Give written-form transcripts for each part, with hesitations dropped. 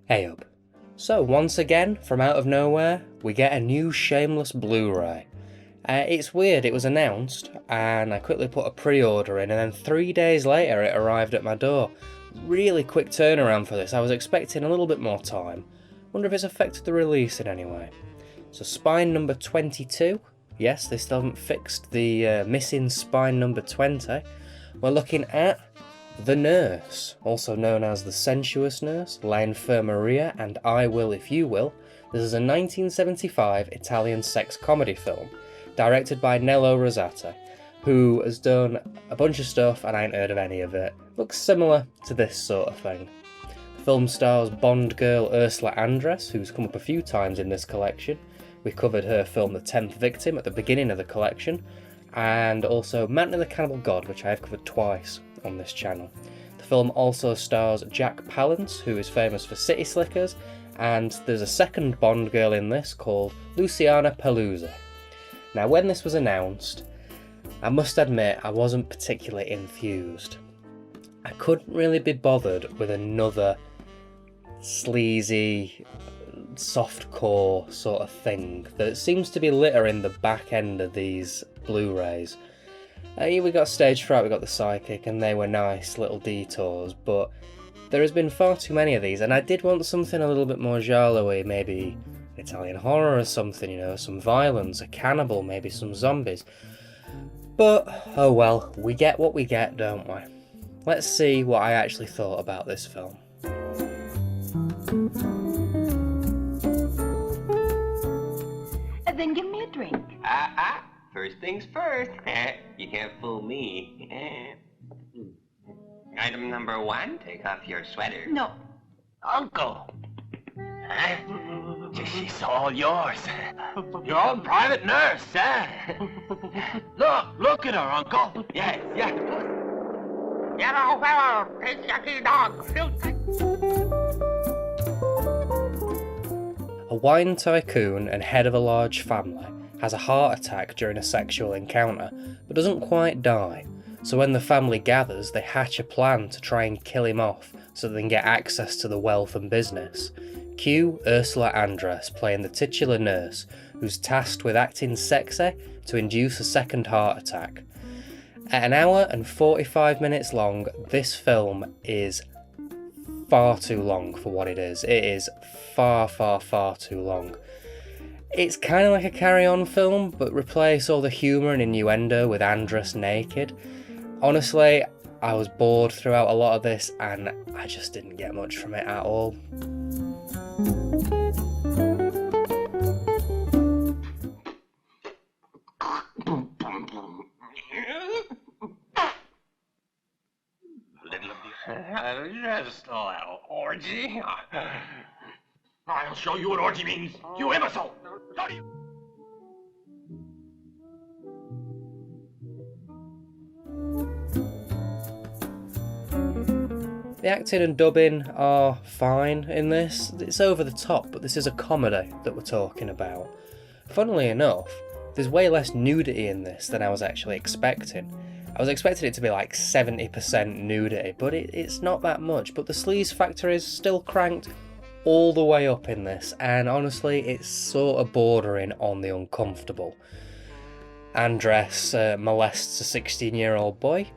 Hey up. So once again, from out of nowhere, we get a new Shameless Blu Ray. It's weird, it was announced, and I quickly put a pre-order in, and then 3 days later it arrived at my door. Really quick turnaround for this, I was expecting a little bit more time. Wonder if it's affected the release in any way. So spine number 22, yes, they still haven't fixed the missing spine number 20. We're looking at The Nurse, also known as The Sensuous Nurse, La Infermeria, and I Will If You Will. This is a 1975 Italian sex comedy film, directed by Nello Rossati, who has done a bunch of stuff and I ain't heard of any of it. Looks similar to this sort of thing. The film stars Bond girl Ursula Andress, who's come up a few times in this collection. We covered her film The 10th Victim at the beginning of the collection, and also Mountain of the Cannibal God, which I have covered twice on this channel. The film also stars Jack Palance, who is famous for City Slickers, and there's a second Bond girl in this called Luciana Paluzzi. Now, when this was announced, I must admit I wasn't particularly enthused. I couldn't really be bothered with another sleazy, softcore sort of thing that seems to be littering the back end of these Blu-rays. We got Stage Fright, we got The Psychic, and they were nice little detours, but there has been far too many of these, and I did want something a little bit more giallo-y, maybe Italian horror or something, you know, some violence, a cannibal, maybe some zombies. But, oh well, we get what we get, don't we? Let's see what I actually thought about this film. Then give me a drink. First things first. You can't fool me. Item number 1, take off your sweater. No. Uncle! She's all yours. Your own private nurse, Look at her, Uncle. Yeah. Yellow fellow, take yucky dog. A wine tycoon and head of a large family has a heart attack during a sexual encounter, but doesn't quite die. So when the family gathers, they hatch a plan to try and kill him off so they can get access to the wealth and business. Cue Ursula Andress playing the titular nurse, who's tasked with acting sexy to induce a second heart attack. At 1 hour and 45 minutes long, this film is far too long for what it is. It is far too long. It's kind of like a carry-on film, but replace all the humour and innuendo with Andress naked. Honestly, I was bored throughout a lot of this, and I just didn't get much from it at all. Just a little orgy. I'll show you what orgy means, you imbecile! The acting and dubbing are fine in this. It's over the top, but this is a comedy that we're talking about. Funnily enough, there's way less nudity in this than I was actually expecting. I was expecting it to be like 70% nudity, but it's not that much. But the sleaze factor is still cranked all the way up in this, and honestly, it's sort of bordering on the uncomfortable. Andress molests a 16-year-old boy,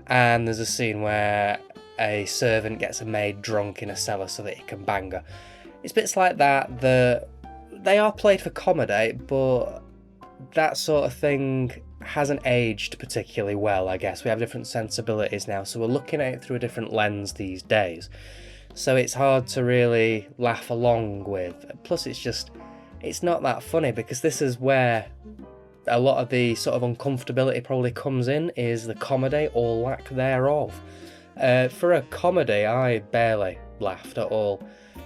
and there's a scene where a servant gets a maid drunk in a cellar so that he can bang her. It's bits like that they are played for comedy, but that sort of thing hasn't aged particularly well, I guess. We have different sensibilities now, so we're looking at it through a different lens these days. So it's hard to really laugh along with. Plus it's not that funny, because this is where a lot of the sort of uncomfortability probably comes in, is the comedy or lack thereof. For a comedy, I barely laughed at all.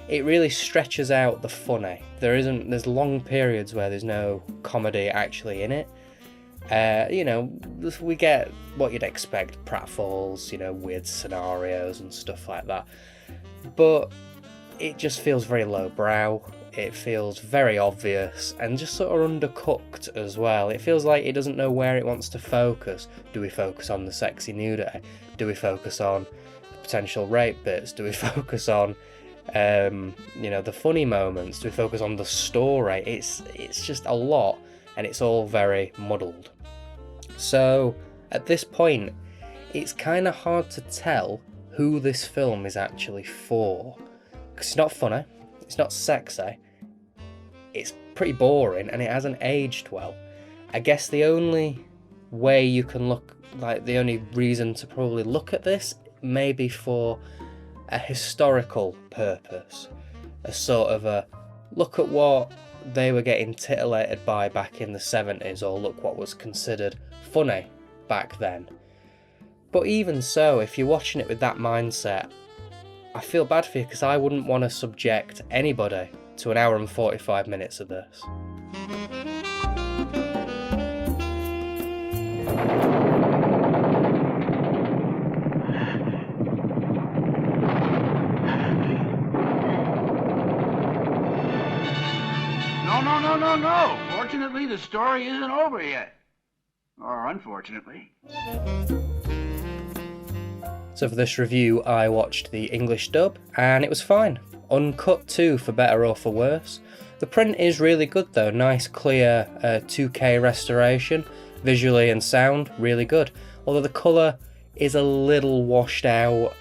It really stretches out the funny. There's long periods where there's no comedy actually in it. We get what you'd expect, pratfalls, weird scenarios and stuff like that. But it just feels very lowbrow. It feels very obvious and just sort of undercooked as well. It feels like it doesn't know where it wants to focus. Do we focus on the sexy nudity? Do we focus on the potential rape bits? Do we focus on You know, the funny moments? Do we focus on the story? It's just a lot, and it's all very muddled. So at this point, it's kind of hard to tell who this film is actually for, because it's not funny, it's not sexy, it's pretty boring, and it hasn't aged well. I guess the only way you can look, like the only reason to probably look at this, may be for a historical purpose, a sort of a look at what they were getting titillated by back in the 70s, or look what was considered funny back then. But even so, if you're watching it with that mindset, I feel bad for you, because I wouldn't want to subject anybody to an hour and 45 minutes of this. No. Fortunately, the story isn't over yet. Or unfortunately. So for this review, I watched the English dub, and it was fine. Uncut too, for better or for worse. The print is really good though, nice clear 2K restoration, visually and sound, really good. Although the colour is a little washed out,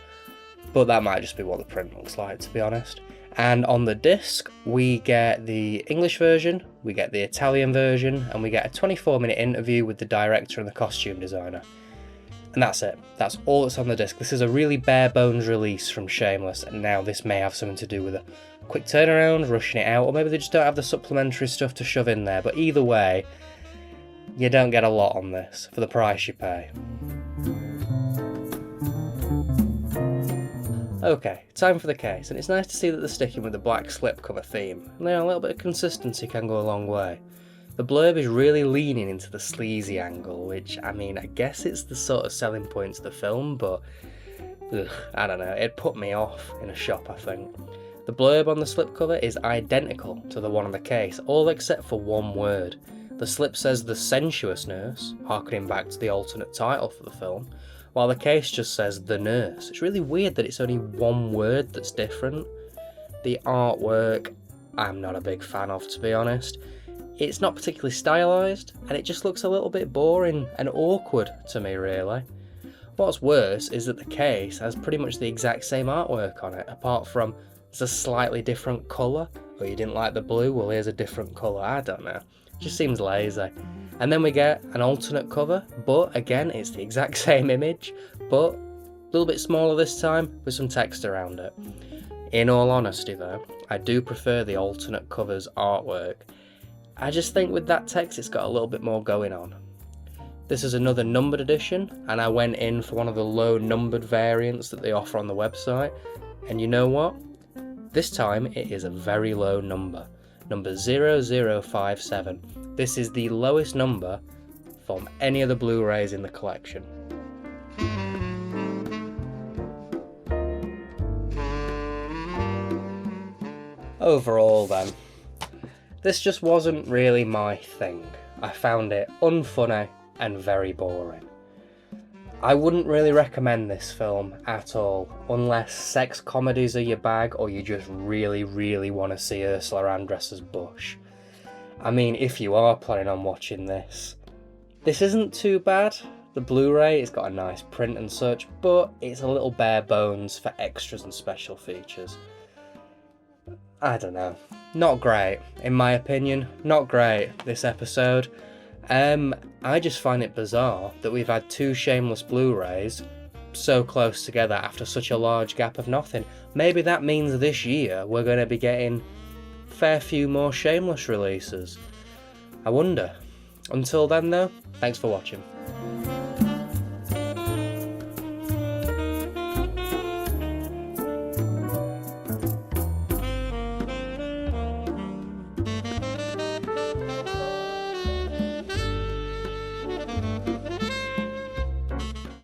but that might just be what the print looks like, to be honest. And on the disc, we get the English version, we get the Italian version, and we get a 24-minute interview with the director and the costume designer. And that's it. That's all that's on the disc. This is a really bare bones release from Shameless, and now this may have something to do with a quick turnaround, rushing it out, or maybe they just don't have the supplementary stuff to shove in there. But either way, you don't get a lot on this for the price you pay. Okay, time for the case, and it's nice to see that they're sticking with the black slipcover theme. You know, a little bit of consistency can go a long way. The blurb is really leaning into the sleazy angle, which, I mean, I guess it's the sort of selling point to the film, but I don't know, it put me off in a shop, I think. The blurb on the slipcover is identical to the one on the case, all except for one word. The slip says The Sensuous Nurse, harkening back to the alternate title for the film, while the case just says The Nurse. It's really weird that it's only one word that's different. The artwork, I'm not a big fan of, to be honest. It's not particularly stylised, and it just looks a little bit boring and awkward to me, really. What's worse is that the case has pretty much the exact same artwork on it, apart from it's a slightly different colour. Oh, you didn't like the blue? Well, here's a different colour. I don't know. It just seems lazy. And then we get an alternate cover, but again, it's the exact same image, but a little bit smaller this time with some text around it. In all honesty, though, I do prefer the alternate cover's artwork. I just think with that text, it's got a little bit more going on. This is another numbered edition, and I went in for one of the low numbered variants that they offer on the website, and you know what? This time it is a very low number, number 0057. This is the lowest number from any of the Blu-rays in the collection. Overall then, this just wasn't really my thing. I found it unfunny and very boring. I wouldn't really recommend this film at all, unless sex comedies are your bag or you just really, really want to see Ursula Andress's bush. I mean, if you are planning on watching this isn't too bad. The Blu-ray, it's got a nice print and such, but it's a little bare bones for extras and special features. I don't know. Not great, in my opinion. Not great, this episode. I just find it bizarre that we've had two Shameless Blu-rays so close together after such a large gap of nothing. Maybe that means this year we're going to be getting a fair few more Shameless releases. I wonder. Until then though, thanks for watching.